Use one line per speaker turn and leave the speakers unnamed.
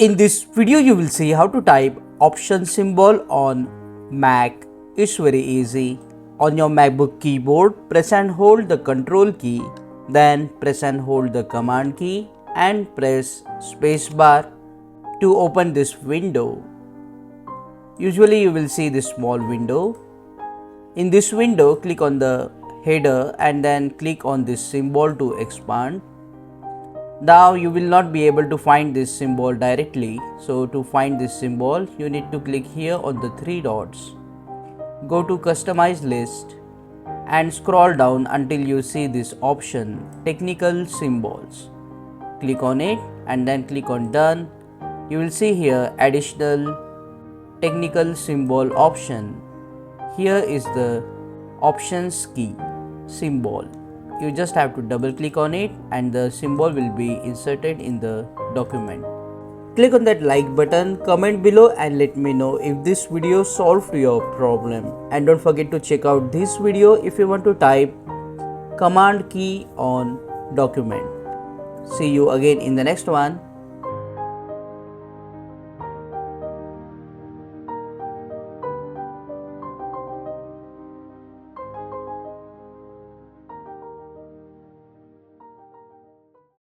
In this video you will see how to type option symbol on Mac. It's very easy. On your MacBook keyboard, press and hold the control key, then press and hold the command key and press spacebar to open this window. Usually you will see this small window. In this window, click on the header and then click on this symbol to expand. Now you will not be able to find this symbol directly. So to find this symbol, you need to click here on the three dots. Go to customize list and scroll down until you see this option technical symbols. Click on it and then click on done. You will see here additional technical symbol option. Here is the options key symbol. You just have to double click on it and the symbol will be inserted in the document. Click on that like button, comment below and let me know if this video solved your problem. And don't forget to check out this video if you want to type command key on document. See you again in the next one.